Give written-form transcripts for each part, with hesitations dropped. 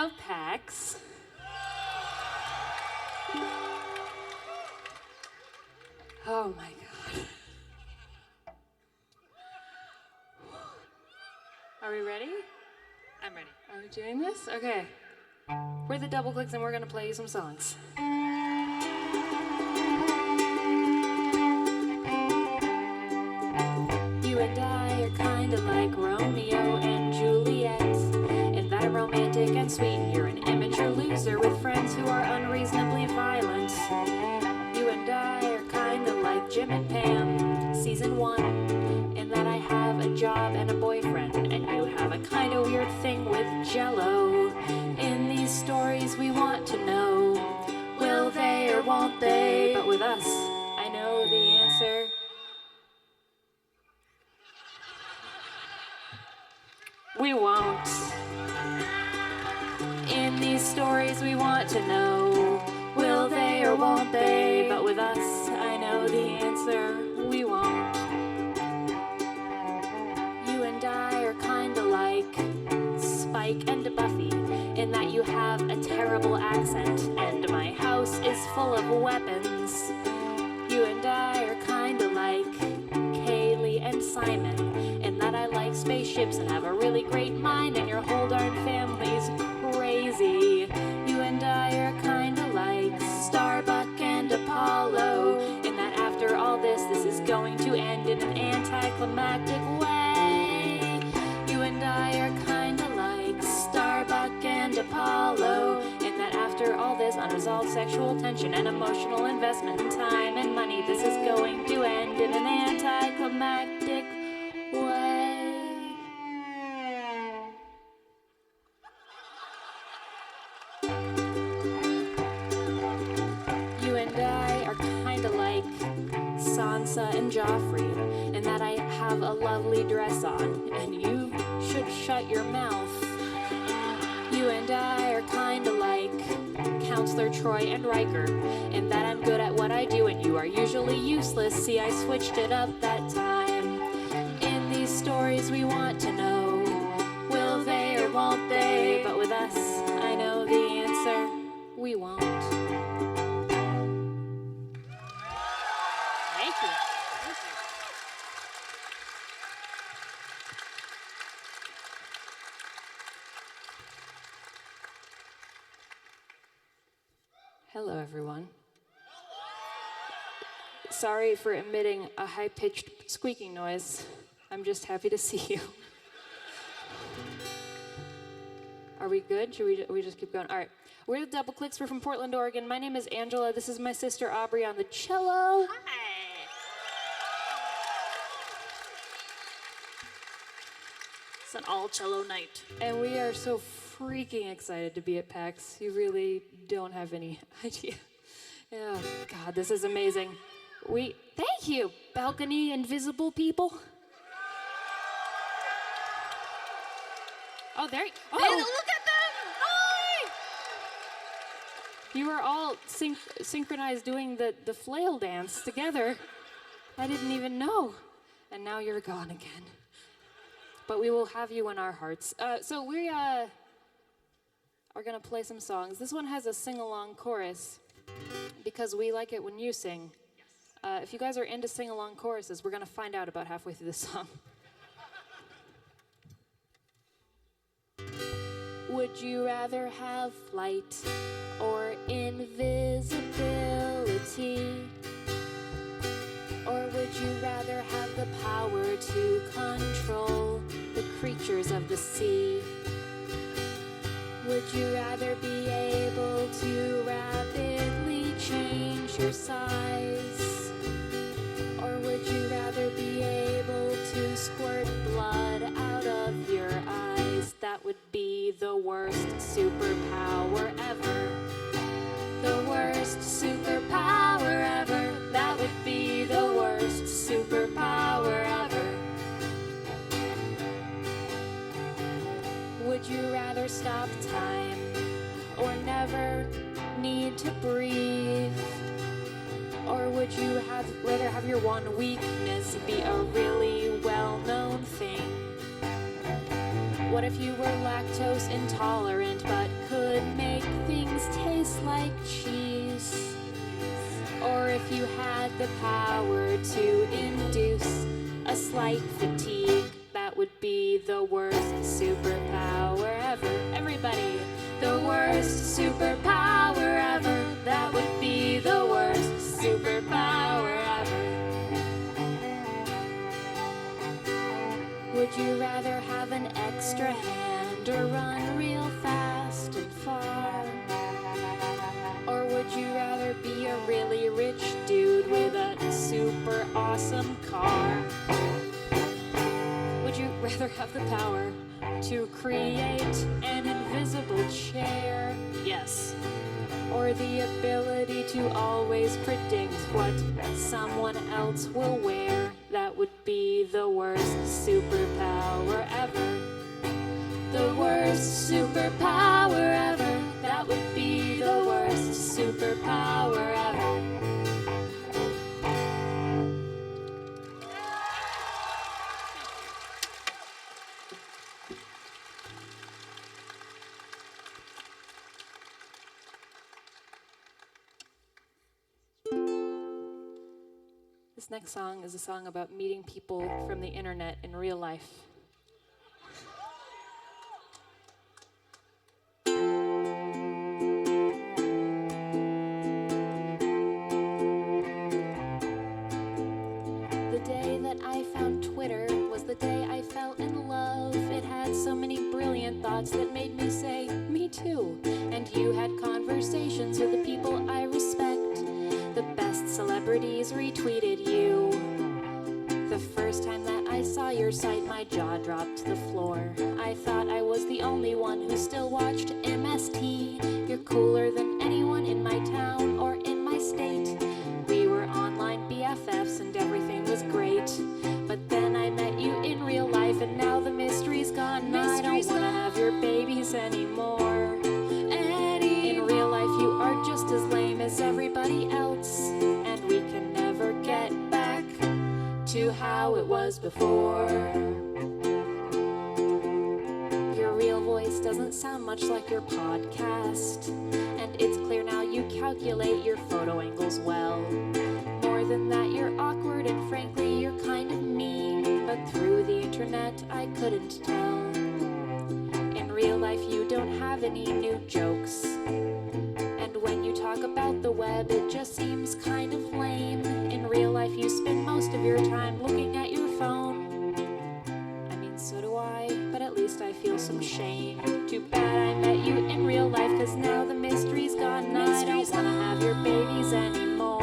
of PAX. Oh my God. Are we ready? I'm ready. Are we doing this? Okay. We're the Doubleclicks and we're gonna play you some songs. You and I are kinda like Romeo and Juliet, in that I'm romantic and sweet, and you're an immature loser with friends who are unreasonably violent. You and I are kinda like Jim and Pam, season 1, in that I have a job and a boyfriend, and you have a kinda weird thing with Jell-O. In these stories we want to know, will they or won't they? But with us, I know the answer. We won't. In these stories we want to know, will they or won't they? But with us, I know the answer. We won't. You and I are kinda like Spike and Buffy, in that you have a terrible accent, and my house is full of weapons. You and I are kinda like Kaylee and Simon, in that I like spaceships and have a really great mind, and your whole darn family's crazy. You and I are kinda like Starbuck and Apollo, in that after all this is going to end in an anticlimactic way. You and I are kinda like Starbuck and Apollo, in that after all this unresolved sexual tension and emotional investment in time and money, this is going to end in an anticlimactic way. You and I are kinda like Sansa and Joffrey, in that I have a lovely dress on, and you should shut your mouth. You and I are kinda like Counselor Troy and Riker, in that I'm good at what I do and you are usually useless. See, I switched it up that time. In these stories we want to know, will they or won't they? But with us, I know the answer. We won't. Thank you. Hello, everyone. Sorry for emitting a high-pitched squeaking noise. I'm just happy to see you. Are we good? Should we just keep going? All right. We're the Doubleclicks. We're from Portland, Oregon. My name is Angela. This is my sister Aubrey on the cello. Hi. It's an all-cello night. And we are so freaking excited to be at PAX. You really don't have any idea. Yeah, God, this is amazing. Thank you, balcony invisible people. Oh, there. Oh, Look at them! Hi! You were all synchronized doing the flail dance together. I didn't even know. And now you're gone again. But we will have you in our hearts. So we are gonna play some songs. This one has a sing-along chorus because we like it when you sing. If you guys are into sing-along choruses, we're gonna find out about halfway through the song. Would you rather have flight or invisibility? Or would you rather have the power to control the creatures of the sea? Would you rather be able to rapidly change your size? Or would you rather be able to squirt blood out of your eyes? That would be the worst superpower ever. The worst superpower ever. That would be the worst superpower ever. Would you rather stop time or never need to breathe? Or would you rather have your one weakness be a really well-known thing? What if you were lactose intolerant but could could make things taste like cheese, or if you had the power to induce a slight fatigue, that would be the worst superpower ever. Everybody, the worst superpower ever. That would be the worst superpower ever. Would you rather have an extra hand or run real fast and far? Or would you rather be a really rich dude with a super awesome car? Would you rather have the power to create an invisible chair? Yes. Or the ability to always predict what someone else will wear? That would be the worst superpower ever. The worst superpower ever. That would be the worst superpower ever. This next song is a song about meeting people from the internet in real life. The day that I found Twitter was the day I fell in love. It had so many brilliant thoughts that made me say, me too. And you had conversations with the people I respect. The best celebrities retweeted you. The first time that I saw your site, my jaw dropped to the floor. I thought I was the only one who still watched MST. You're cooler than anyone in my town or in my state. We were online BFFs and everything was great. But then I met you in real life and now the mystery's gone. I don't wanna have your babies anymore. In real life you are just as lame as everybody else, and we can never get back to how it was before. Your real voice doesn't sound much like your podcast, and it's clear now you calculate your photo angles well. More than that, you're awkward and frankly you're kind of mean, but through the internet I couldn't tell. In real life you don't have any new jokes, and when you talk about the web it just seems kind of lame. In real life you spend most of your time looking at your phone. I mean, so do I, but at least I feel some shame. Too bad I met you in real life, cause now the mystery's gone and I don't wanna have your babies anymore.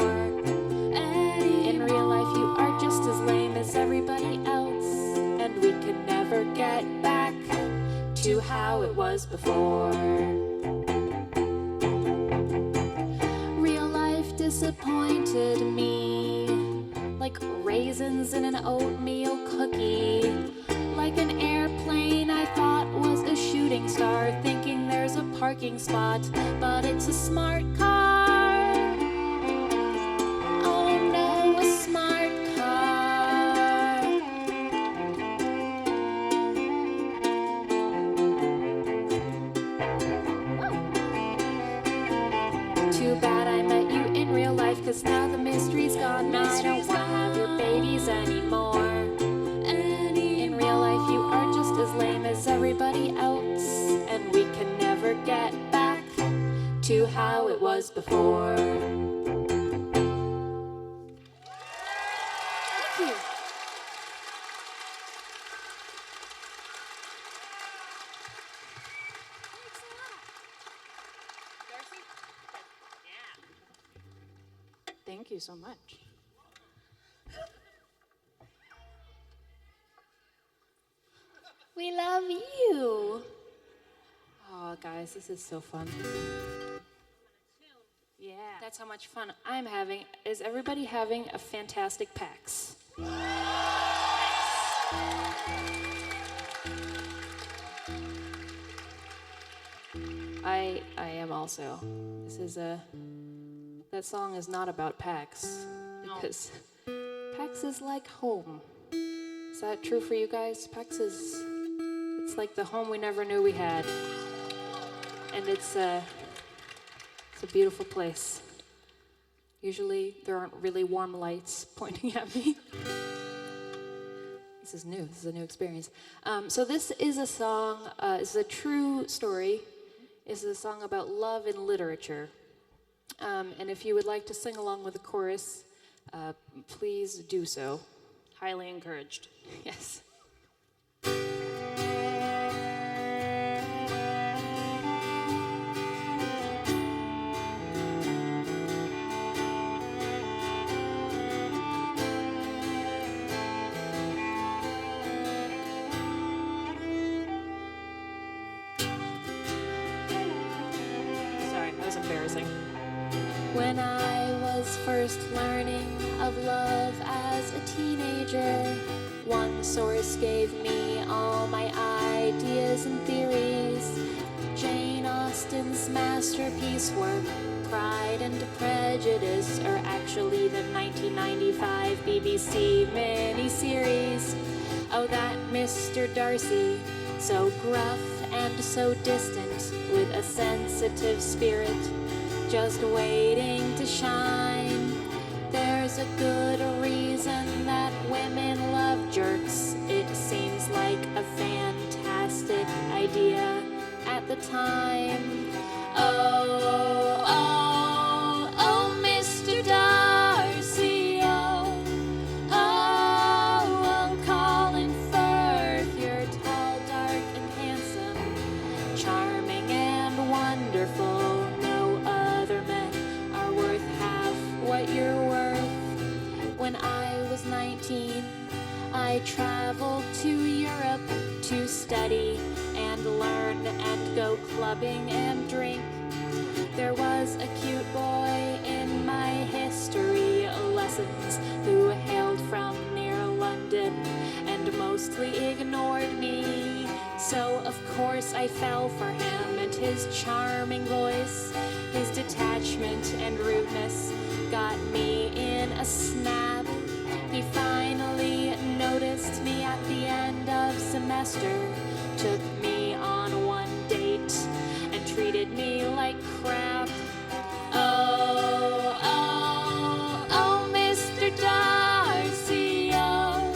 In real life you are just as lame as everybody else, and we can never get back to how it was before. Real life disappointed me, like raisins in an oatmeal cookie. Like an airplane I thought was a shooting star, thinking there's a parking spot, but it's a smart car. Oh no, a smart car. Too bad I met you in real life, cause now the mystery's gone. I don't wanna have your babies anymore. In real life you are just as lame as everybody else, and we can never get back to how it was before. Thank you. Darcy? Yeah. Thank you so much. We love you. Oh, guys, this is so fun. Yeah. That's how much fun I'm having. Is everybody having a fantastic PAX? I am also. This is that song is not about PAX, because PAX is like home. Is that true for you guys? PAX is, it's like the home we never knew we had. and it's a beautiful place. Usually there aren't really warm lights pointing at me. This is new. This is a new experience. So this is a song. It's a true story. It's a song about love in literature. And if you would like to sing along with the chorus, please do so. Highly encouraged. Yes. Sorry, that was embarrassing. When I was first learning of love as a teenager, one source gave me all my ideas and theories. Jane Austen's masterpiece work, Pride and Prejudice, or actually the 1995 BBC miniseries. Oh, that Mr. Darcy, so gruff and so distant, with a sensitive spirit, just waiting to shine. There's a good reason that women love jerks. It seems like a fantastic idea at the time. Oh, oh, oh, Mr. Darcy, oh, oh, oh, Colin Firth, you're tall, dark, and handsome, charming and wonderful. What you're worth. When I was 19, I traveled to Europe to study and learn and go clubbing and drink. There was a cute boy in my history lessons who hailed from near London and mostly ignored me. So of course I fell for him, and his charming voice, his detachment and rudeness got me in a snap. He finally noticed me at the end of semester, took me on one date, and treated me like crap. Oh, oh, oh, Mr. Darcy, oh,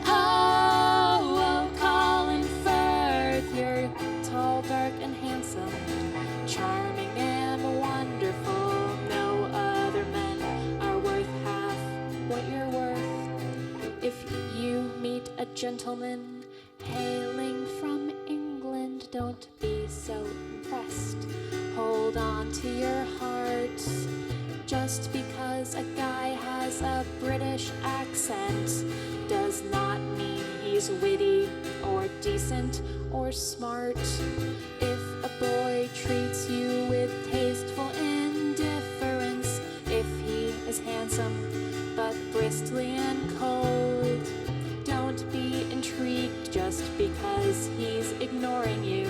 oh, oh, Colin Firth, you're tall, dark, and handsome, charming and wonderful. No other men are worth half what you're worth. If you meet a gentleman hailing from England, don't be so impressed. Hold on to your heart. Just because a guy has a British accent does not mean he's witty or decent or smart. If a boy treats you with tasteful indifference, if he is handsome but bristly and cold, don't be intrigued just because he's ignoring you.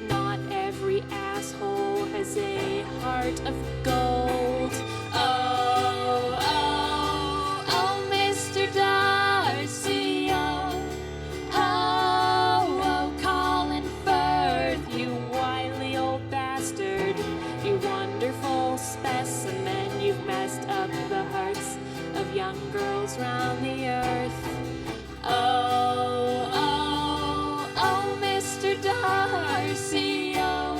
Not every asshole has a heart of gold. Oh, oh, oh, Mr. Darcy, oh, oh, oh, Colin Firth, you wily old bastard, you wonderful specimen, you've messed up the hearts of young girls round the earth. Oh, oh, oh, Mr. Darcy, oh,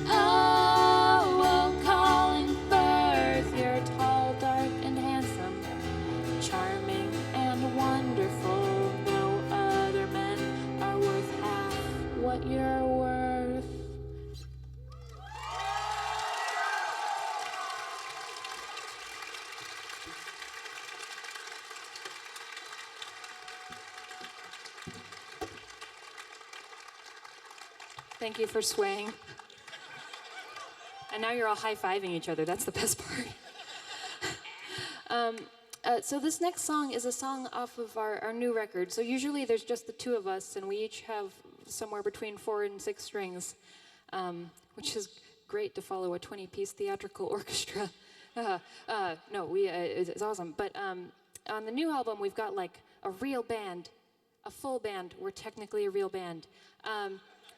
oh, oh, Colin Firth, you're tall, dark, and handsome, charming and wonderful. No other men are worth half what you're worth. Thank you for swaying. And now you're all high-fiving each other. That's the best part. So this next song is a song off of our new record. So usually there's just the two of us, and we each have somewhere between 4 and 6 strings, which is great to follow a 20-piece theatrical orchestra. It's awesome. But on the new album, we've got like a real band, a full band. We're technically a real band.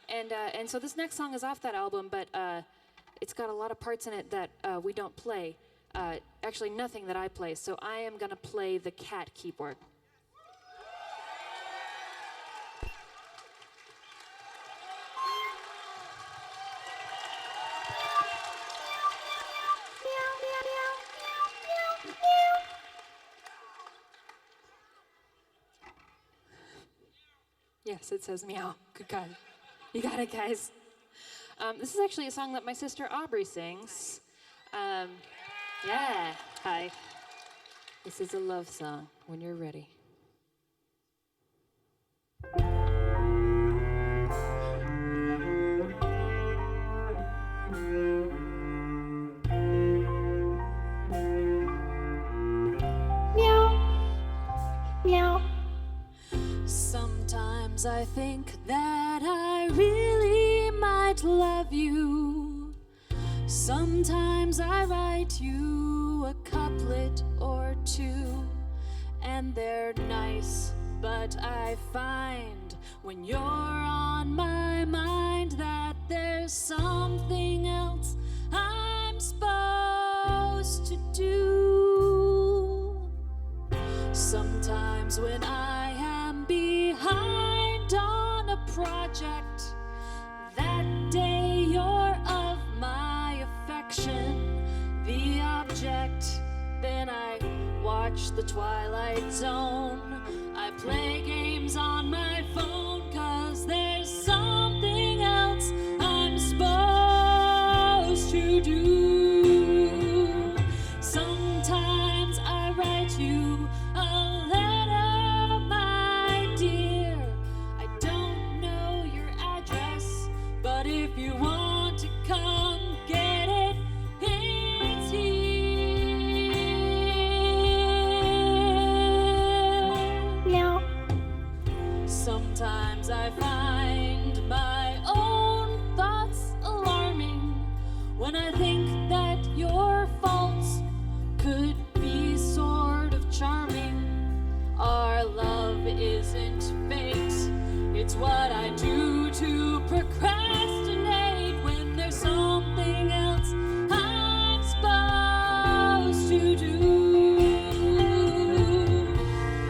And so this next song is off that album, but it's got a lot of parts in it that we don't play. Actually, nothing that I play. So I am gonna play the cat keyboard. Yes, it says meow. Good God. You got it, guys. This is actually a song that my sister Aubrey sings. Yeah. Hi. This is a love song when you're ready. Sometimes I think that I really might love you. Sometimes I write you a couplet or two, and they're nice, but I find when you're on my mind that there's something else I'm supposed to do. Sometimes when I am behind on a project, that day you're of my affection, the object. Then I watch the Twilight Zone. I play games on my phone, 'cause there's something else I'm supposed to do. Sometimes I write you a letter, my dear. I don't know your address, but if you want to come get it, it's here. Meow. Sometimes I find my own thoughts alarming when I think that your faults could be sort of charming. Our love isn't fate, it's what I do to procrastinate when there's something else I'm supposed to do.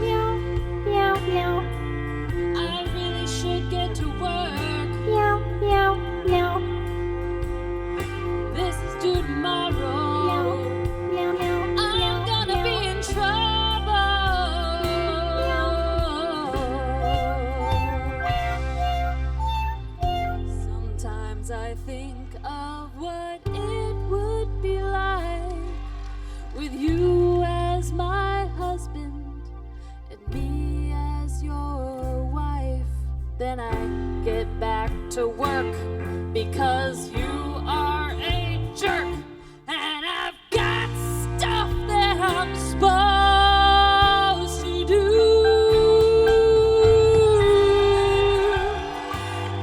Meow, meow, meow. I really should get to work. Meow, meow, meow. This is due tomorrow. Meow, meow, meow. I'm gonna be in trouble. Sometimes I think of what it would be like with you as my husband and me as your wife. Then I get back to work because you are a jerk, and I've got stuff that I'm supposed to do.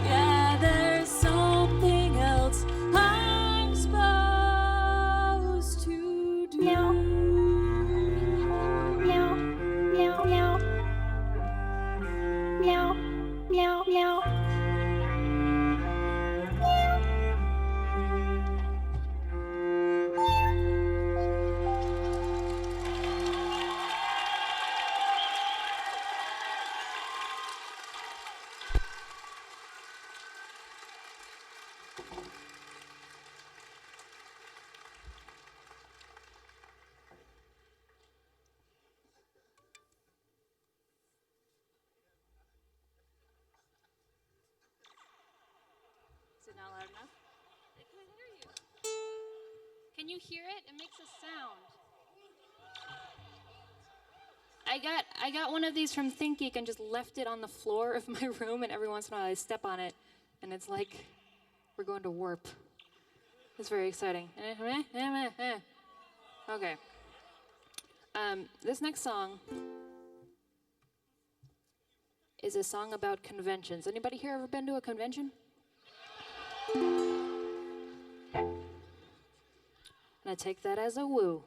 Yeah, there's something else I'm supposed to do. Meow. Meow, meow, meow. Meow, meow, meow. Is it not loud enough? I can't hear you. Can you hear it? It makes a sound. I got one of these from ThinkGeek and just left it on the floor of my room, and every once in a while I step on it, and it's like we're going to warp. It's very exciting. Okay. This next song is a song about conventions. Anybody here ever been to a convention? And I take that as a woo.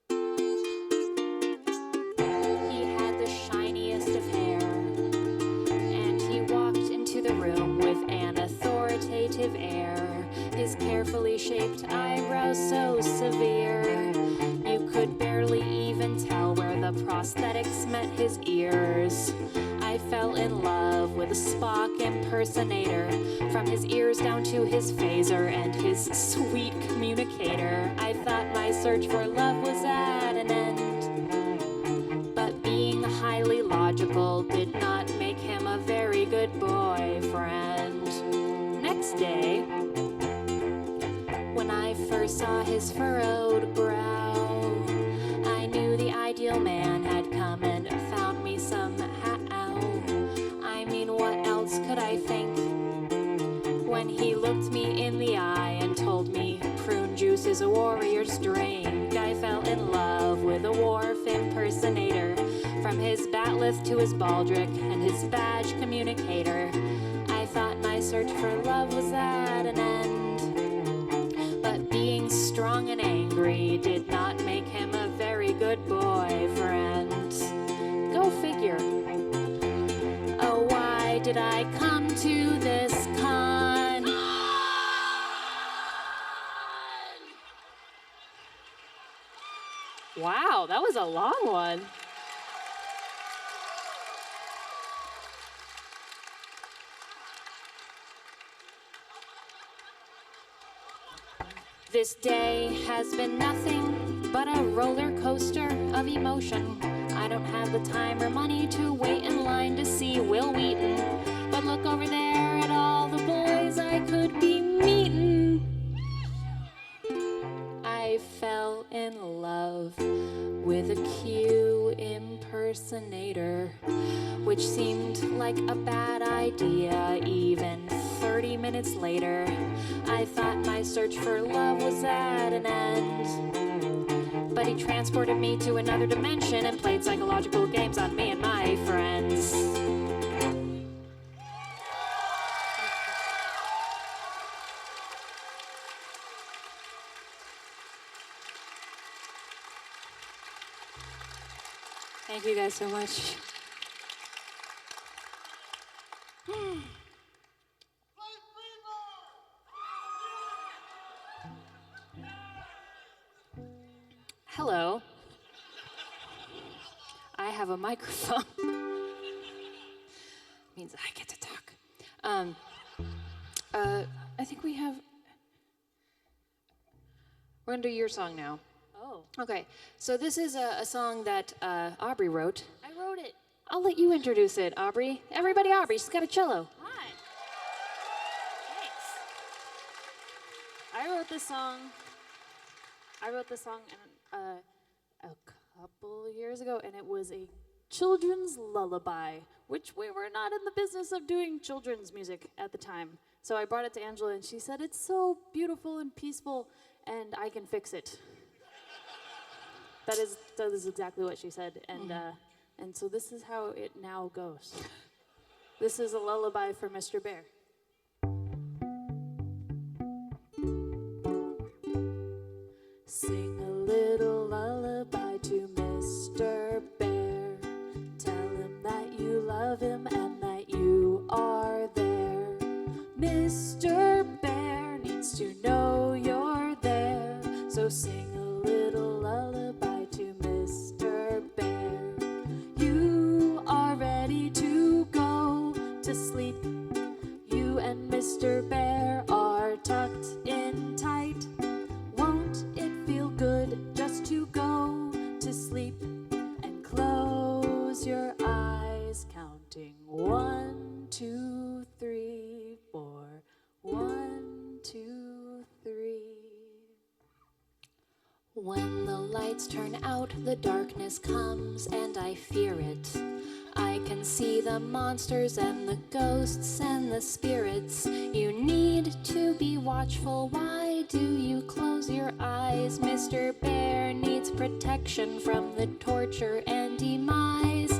He had the shiniest of hair, and he walked his carefully shaped eyebrows so severe. You could barely even tell where the prosthetics met his ears. I fell in love with a Spock Impersonator, from his ears down to his phaser and his sweet communicator. I thought my search for love was at an end, but being highly logical did not make him a very good boyfriend. Next day, when I first saw his furrowed brow, I knew the ideal man had come and found me somehow. I mean, what else could I think when he looked me in the eye and told me prune juice is a warrior's drink? I fell in love with a Worf impersonator, from his batleth to his baldric and his badge communicator. I thought my search for love was at an end, but being strong and angry did not make him a very good boyfriend. Go figure. Oh, why did I come to this con? Wow, that was a long one. This day has been nothing but a roller coaster of emotion. I don't have the time or money to wait in line to see Will Wheaton, but look over there at all the boys I could be meeting. I fell in love with a Q impersonator, which seemed like a bad idea even 30 minutes later. I thought my search for love was at an end, but he transported me to another dimension and played psychological games on me and my friends. Thank you guys so much. Hello. I have a microphone. Means I get to talk. I think we have. We're gonna do your song now. Oh. Okay, so this is a song that Aubrey wrote. I wrote it. I'll let you introduce it, Aubrey. Everybody, Aubrey. She's got a cello. Hi. Thanks. I wrote this song a couple years ago, and it was a children's lullaby, which we were not in the business of doing children's music at the time. So I brought it to Angela, and she said, it's so beautiful and peaceful, and I can fix it. That is exactly what she said, and so this is how it now goes. This is a lullaby for Mr. Bear. Sing a little lullaby to Mr. Bear. Tell him that you love him and that you are there. Mr. Bear needs to know you're there, so sing a little lullaby to Mr. Bear. You are ready to go to sleep. You and Mr. Bear are tucked in tight. Won't it feel good just to go to sleep and close your eyes, counting 1, 2, 3, 4. 1, 2, 3. When the lights turn out, the darkness comes, and I fear it. I can see the monsters and the ghosts and the spirits. You need to be watchful. Why do you close your eyes? Mr. Bear needs protection from the torture and demise.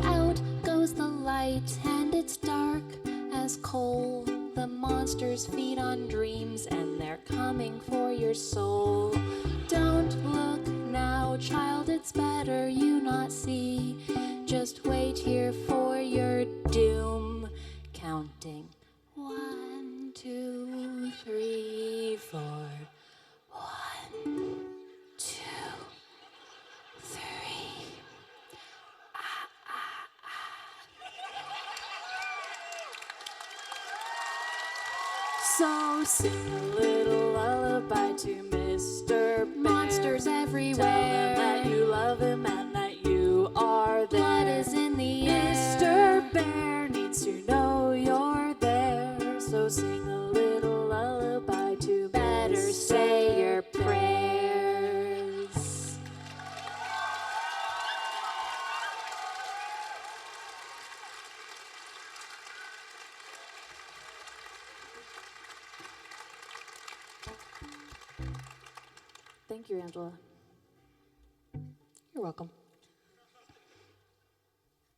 Out goes the light, and it's dark as coal. The monsters feed on dreams, and they're coming for your soul. Don't look now, child, it's better you not see. Just wait here for your doom. Counting 1, 2, 3, sing a little lullaby to Mr. Bear. Monsters everywhere. Tell him that you love him and that you are there. Blood is in the air. Mr. Bear needs to know you're there. So sing a little lullaby to Better Mr. say your prayers. Thank you, Angela. You're welcome.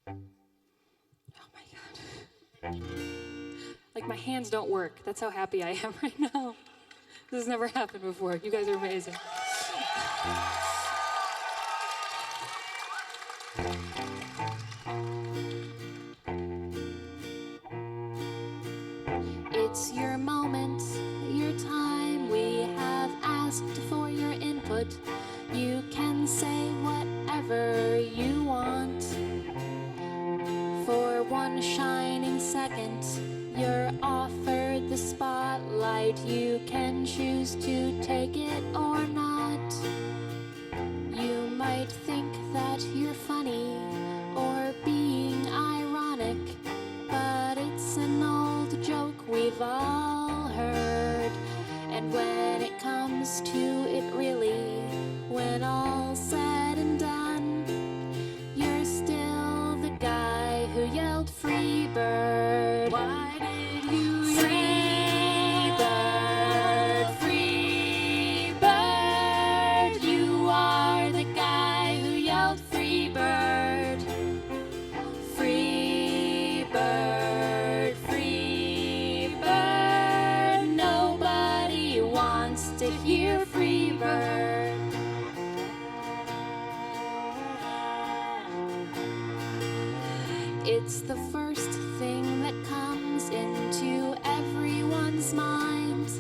Oh my God. Like my hands don't work. That's how happy I am right now. This has never happened before. You guys are amazing. It's your moment, your time. We have asked for your input. You can say whatever you want. For one shining second, you're offered the spotlight. You can choose to take it or not. You might think that you're funny or being ironic, but it's an old joke we've all heard. And when it comes to it really, when all's said and done, you're still the guy who yelled Freebird. Why did you Freebird, Freebird, you are the guy who yelled Freebird. Freebird, Freebird, nobody wants to hear Freebird. It's the first thing that comes into everyone's mind,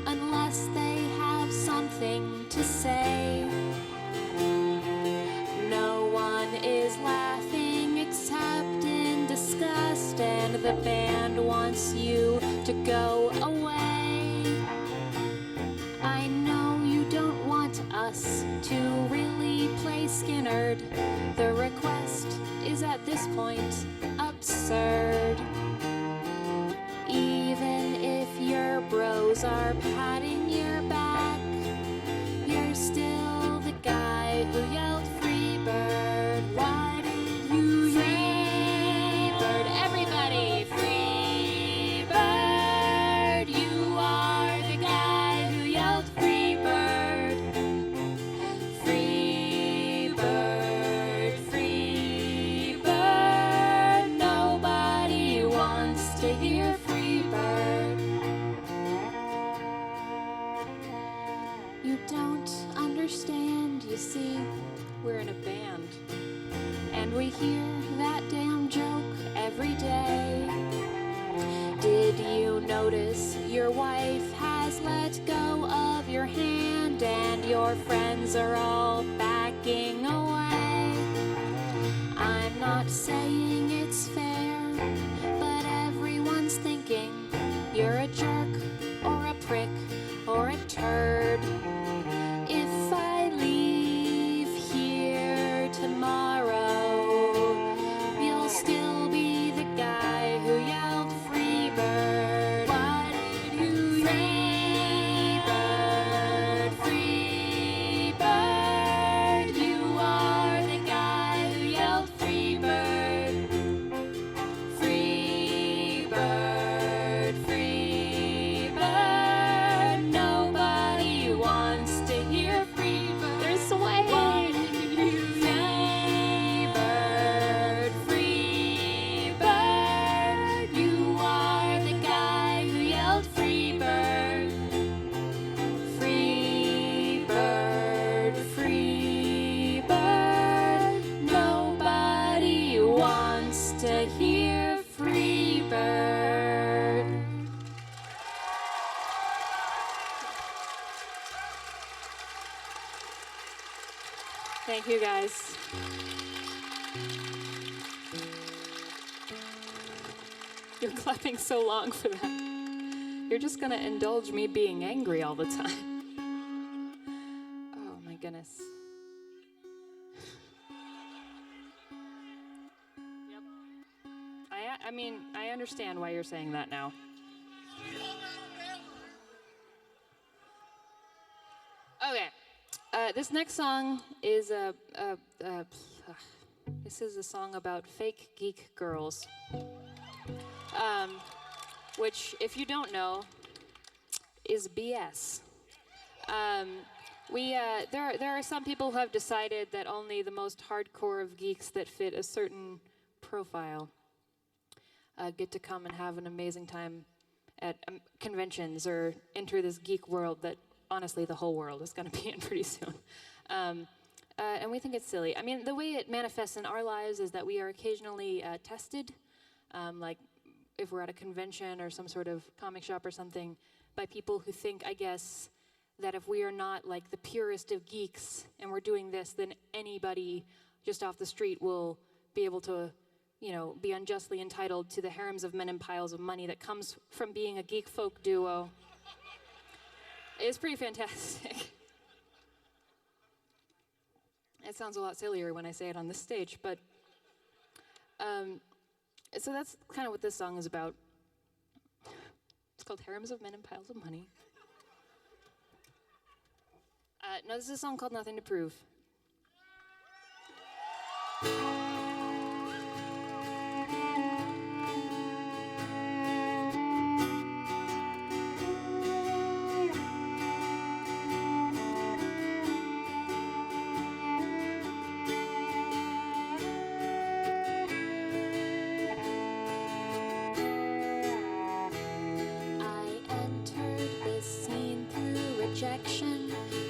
unless they have something to say. No one is laughing except in disgust, and the band wants you to go away. I know you don't want us to really play Skinnerd. The request is at this point absurd. Even if your bros are patting your back, you're still the guy who yelled Freebird. Why did you Freebird, everybody, Freebird, you are the guy who yelled Freebird. Freebird, Freebird, nobody wants to hear Freebird. You don't understand, you see, we're in a band, and we hear that damn joke every day. Did you notice your wife has let go of your hand and your friends are all backing away? I'm not saying it's fair, but everyone's thinking you're a jerk or a prick or a turd. If I leave here tomorrow, you'll still be the guy who yelled Freebird. Why did you Freebird, Freebird, you are the guy who yelled Freebird. Freebird, Freebird, nobody wants to hear Freebird. They're swaying. Freebird, Freebird, you are the guy who yelled Freebird. Freebird, Freebird, nobody wants to hear Freebird. Thank you, guys. You're clapping so long for that. You're just gonna indulge me being angry all the time. Oh my goodness. Yep. I mean, I understand why you're saying that now. Okay. This next song is this is a song about fake geek girls. Which, if you don't know, is BS. There are some people who have decided that only the most hardcore of geeks that fit a certain profile get to come and have an amazing time at conventions or enter this geek world that, honestly, the whole world is going to be in pretty soon. And we think it's silly. I mean, the way it manifests in our lives is that we are occasionally tested, like if we're at a convention or some sort of comic shop or something, by people who think, I guess, that if we are not like the purest of geeks and we're doing this, then anybody just off the street will be able to, you know, be unjustly entitled to the harems of men and piles of money that comes from being a geek folk duo. It's pretty fantastic. It sounds a lot sillier when I say it on this stage, but so that's kind of what this song is about. It's called Harems of Men and Piles of Money. No, this is a song called Nothing to Prove.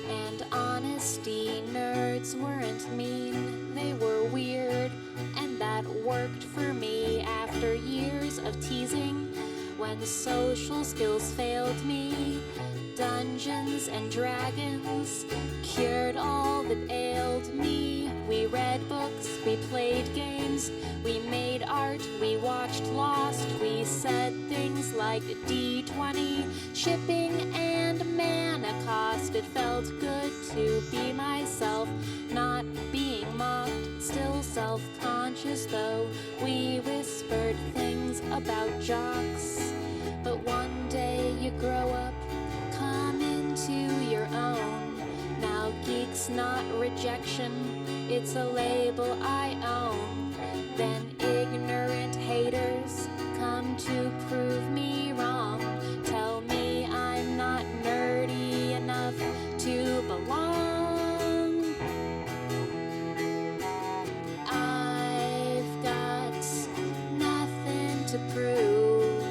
And honesty, nerds weren't mean, they were weird, and that worked for me after years of teasing. When social skills failed me, Dungeons and Dragons cured all that ailed me. We read books, we played games, we made art, we watched Lost, we said things like D20, shipping and mana cost. It felt good to be myself, not being mocked, still self-conscious though. We whispered things about jocks, but one day you grow up, come into your own. Now geek's not rejection, it's a label I own. Then ignorant haters come to prove me wrong. Tell me I'm not nerdy enough to belong. I've got nothing to prove.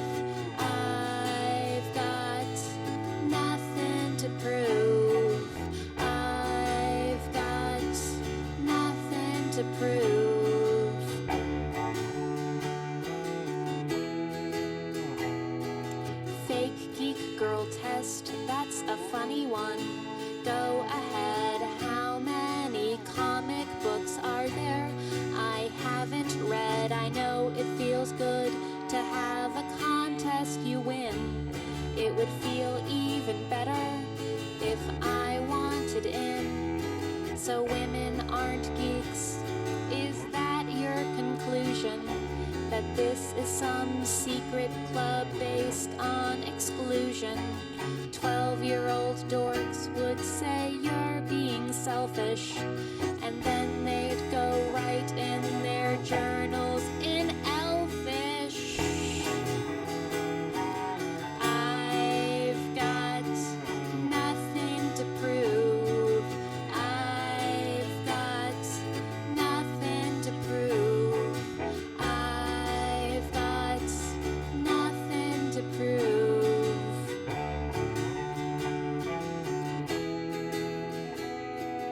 I've got nothing to prove. I've got nothing to prove. Fake geek girl test, that's a funny one. Go ahead, how many comic books are there? I haven't read, I know it feels good to have a contest you win. It would feel even better if I wanted in. So women aren't geeks, is that your conclusion? That this is some secret club based on exclusion? 12-year-old dorks would say you're being selfish, and then they'd go write in their journals in Elfish. I've got nothing to prove. I've got nothing to prove. I've got nothing to prove.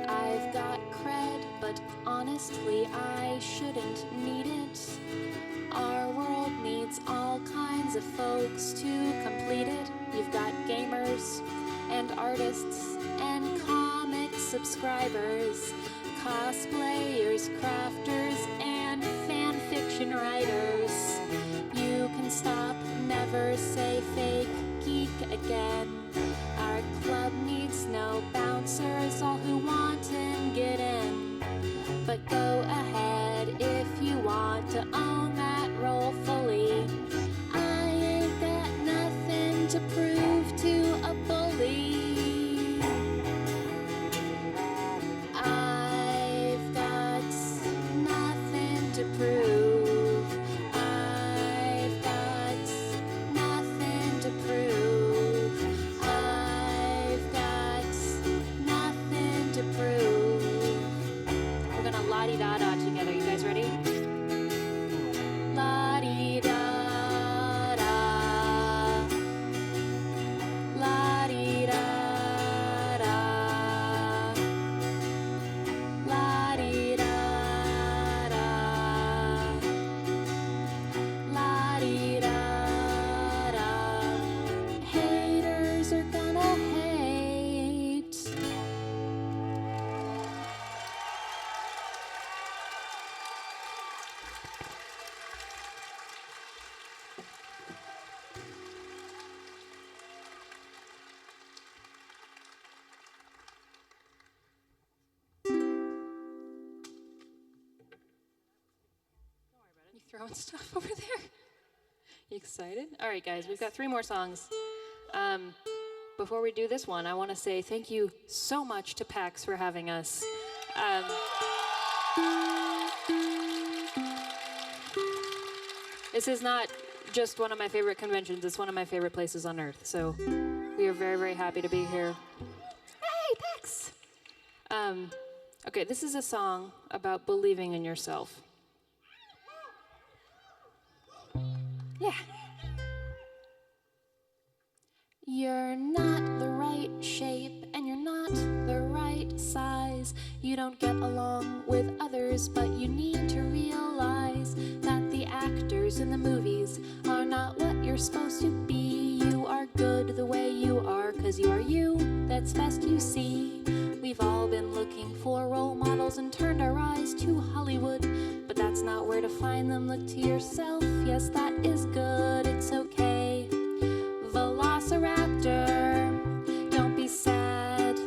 I've got cred, but honestly I shouldn't need it. Our world needs all kinds of folks to complete it. You've got gamers and artists and comic subscribers, cosplayers, crafters, and fan fiction writers. You can stop, never say fake geek again. Our club needs no bouncers, all who want in get in. But go ahead if you want to own that role fully. I ain't got nothing to prove to a bully. I've got nothing to prove. I've got nothing to prove. I've got nothing to prove. We're gonna la-di-da-da together. You guys ready? La-di-da-da. La-di-da-da. La-di-da-da. La-di-da-da. Haters are gonna hate. You throwing stuff over there? You excited? All right, guys, we've got 3 more songs. Before we do this one, I want to say thank you so much to PAX for having us. This is not just one of my favorite conventions, it's one of my favorite places on earth. So we are very, very happy to be here. Hey, PAX! Okay, this is a song about believing in yourself. Yeah. You're not the right shape and you're not the right size. You don't get along with others, but you need to realize that the actors in the movies are not what you're supposed to be. You are good the way you are, 'cause you are you, that's best you see. We've all been looking for role models and turned our eyes to Hollywood, but that's not where to find them. Look to yourself, yes, that is good, it's okay. Velociraptor, don't be sad.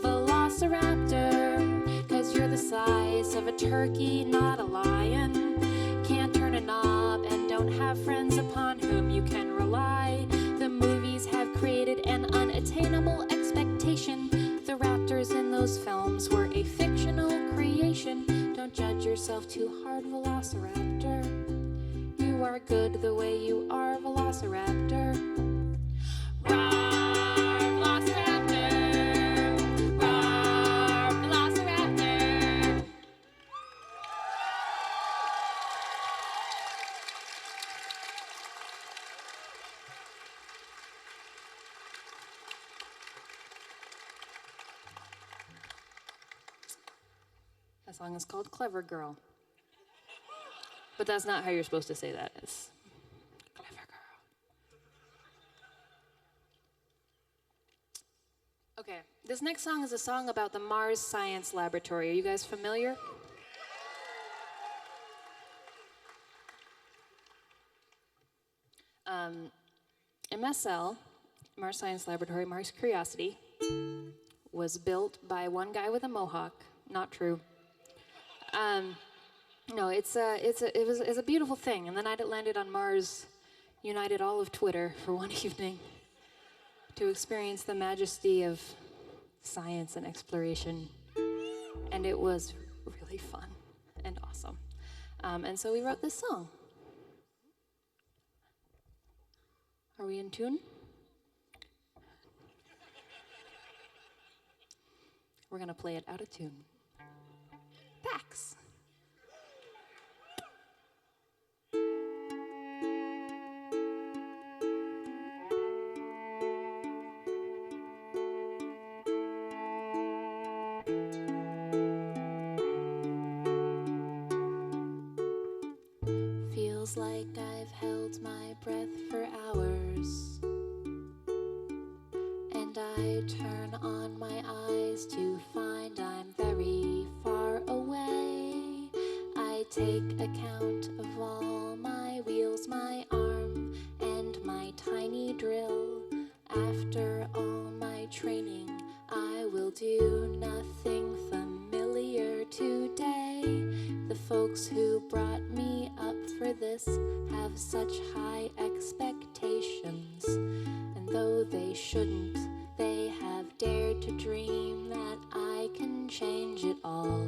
Velociraptor, 'cause you're the size of a turkey, not a lion. Can't turn a knob and don't have friends upon whom you can rely. The movies have created an unattainable expectation. The raptors in those films were a fictional creation. Don't judge yourself too hard, Velociraptor. You are good the way you are, Velociraptor. Roar, Velociraptor. Roar, Velociraptor. That song is called Clever Girl. But that's not how you're supposed to say that. It's Clever Girl. Okay, this next song is a song about the Mars Science Laboratory. Are you guys familiar? MSL, Mars Science Laboratory, Mars Curiosity, was built by one guy with a mohawk. Not true. No, it was a beautiful thing. And the night it landed on Mars, united all of Twitter for one evening to experience the majesty of science and exploration. And it was really fun and awesome. And so we wrote this song. Are we in tune? We're gonna play it out of tune. PAX. Feels like I've held my breath for hours, and I turn on my eyes to find I'm very far away. I take account of all my wheels, I will do nothing familiar today. The folks who brought me up for this have such high expectations. And though they shouldn't, they have dared to dream that I can change it all.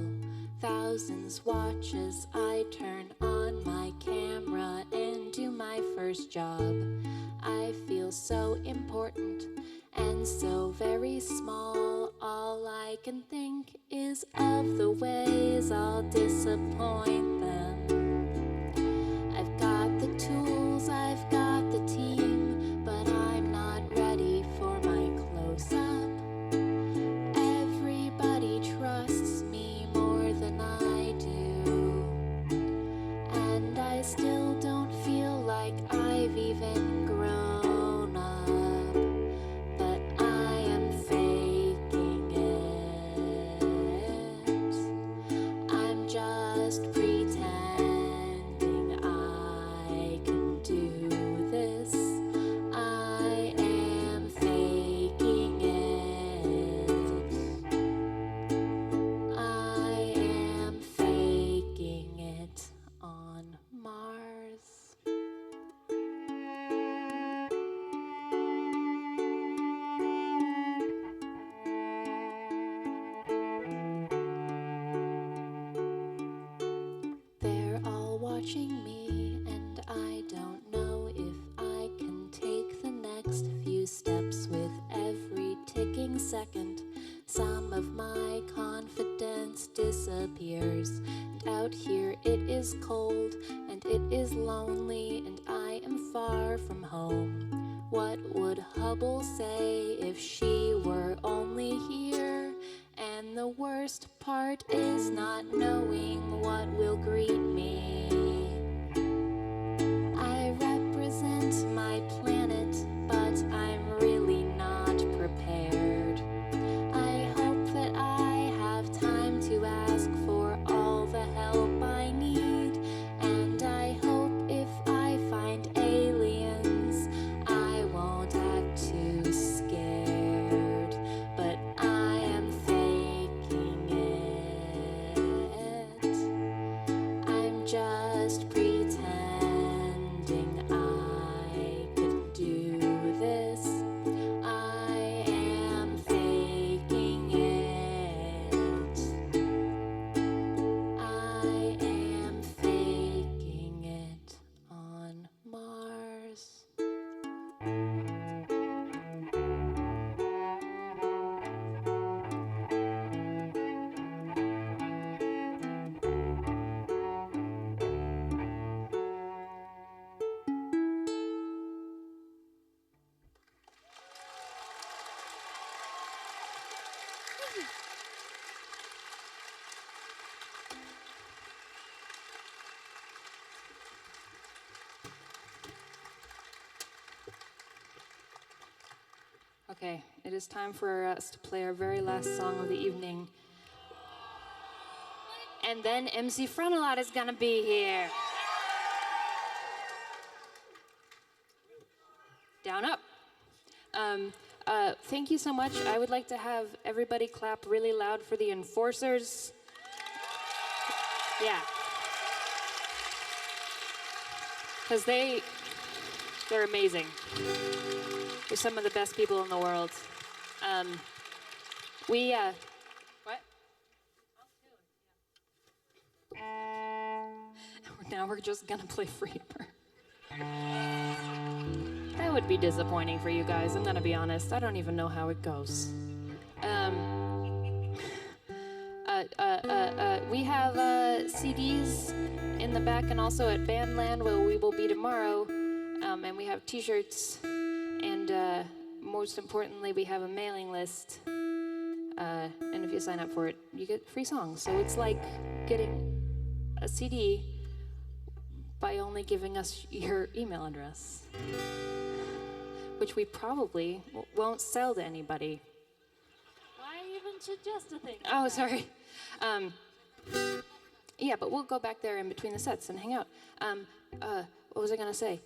Thousands watch as I turn on my camera and do my first job. I feel so important and so very small. All I can think is of the ways I'll disappoint them. I've got the tools, I've got the team, but I'm not ready for my close-up. Everybody trusts me more than I do, and I still don't feel like I've even grown up, but I am faking it. I'm just pretending I can do this. I am faking it. I am faking it on Mars. They're all watching me, and I don't know if I can take the next few steps with every ticking second. Some of my confidence disappears, and out here it is cold, and it is lonely, and I am far from home. What would Hubble say if she were only here? And the worst part is not knowing what will greet me. I represent my planet, but I'm really not prepared. I hope that I have time to ask for all the help I need, and I hope if I find aliens, I won't act too scared. But I am faking it. I'm just pretending I could do this. I am faking it. I am faking it on Mars. Okay, it is time for us to play our very last song of the evening. And then MC Frontalot is gonna be here. Down up. Thank you so much. I would like to have everybody clap really loud for the enforcers. Yeah. Because they're amazing. They're some of the best people in the world. What? Now we're just gonna play Freebird. That would be disappointing for you guys, I'm gonna be honest. I don't even know how it goes. We have CDs in the back and also at Bandland where we will be tomorrow. And we have t-shirts. And most importantly, we have a mailing list. And if you sign up for it, you get free songs. So it's like getting a CD by only giving us your email address, which we probably won't sell to anybody. Why even suggest a thing? Oh, sorry. Yeah, but we'll go back there in between the sets and hang out. What was I gonna say?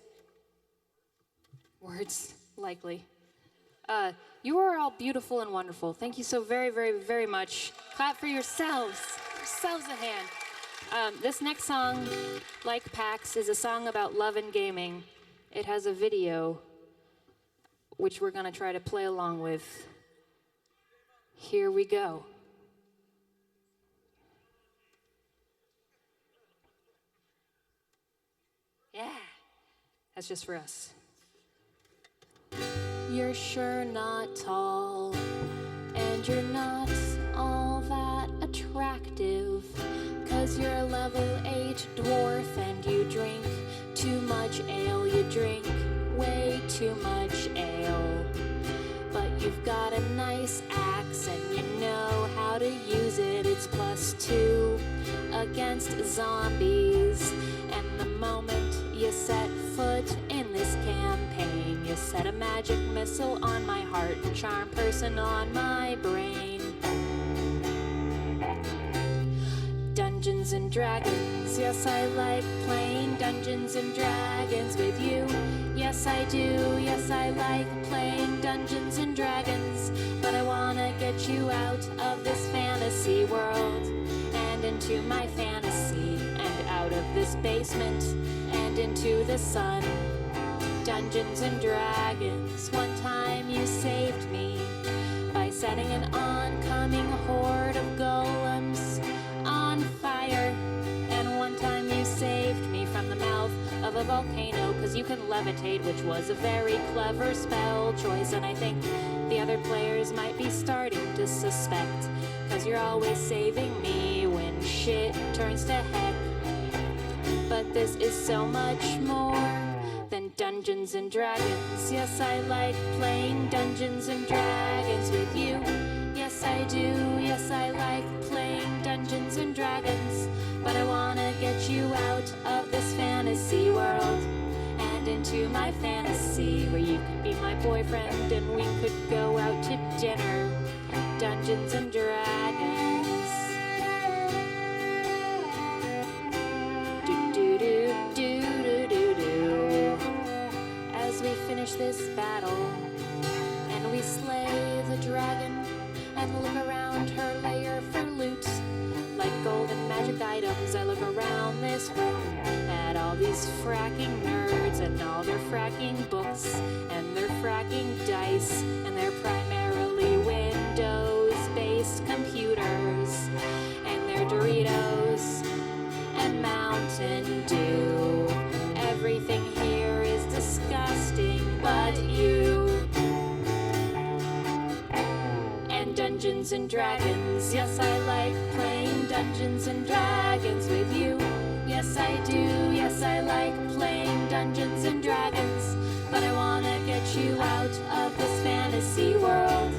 Words, likely. You are all beautiful and wonderful. Thank you so very, very, very much. Clap for yourselves. Yourselves a hand. This next song, like PAX, is a song about love and gaming. It has a video, which we're gonna try to play along with. Here we go. Yeah, that's just for us. You're sure not tall, and you're not all that attractive, 'cause you're a level 8 dwarf and you drink too much ale. You drink way too much ale. But you've got a nice axe and you know how to use it. It's +2 against zombies. And the moment you set foot in this campaign, you set a magic missile on my heart and charm person on my brain. Dungeons and Dragons, yes, I like playing Dungeons and Dragons with you. Yes, I do, yes, I like playing Dungeons and Dragons. But I wanna get you out of this fantasy world and into my fantasy, and out of this basement and into the sun. Dungeons and Dragons, one time you saved me by setting an oncoming horde of golems on fire. And one time you saved me from the mouth of a volcano, 'cause you can levitate, which was a very clever spell choice. And I think the other players might be starting to suspect, 'cause you're always saving me when shit turns to heck. But this is so much more than Dungeons and Dragons. Yes, I like playing Dungeons and Dragons with you. Yes, I do. Yes, I like playing Dungeons and Dragons. But I wanna get you out of this fantasy world and into my fantasy, where you could be my boyfriend and we could go out to dinner. Dungeons and Dragons. As we finish this battle and we slay the dragon and look around her lair for loot, like gold and magic items, I look around this room at all these fracking nerds and all their fracking books and their fracking dice and their primarily Windows-based computers and their Doritos and Mountain Dew. Everything here is disgusting but you. And Dungeons and Dragons, yes, I like playing Dungeons and Dragons with you. Yes, I do, yes, I like playing Dungeons and Dragons. But I wanna get you out of this fantasy world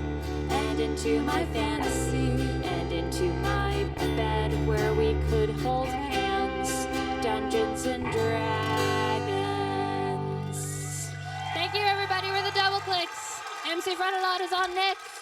and into my fantasy and into my bed where we could hold hands. Dungeons and Dragons. Thank you, everybody. We're the Doubleclicks. MC Frontalot is on next.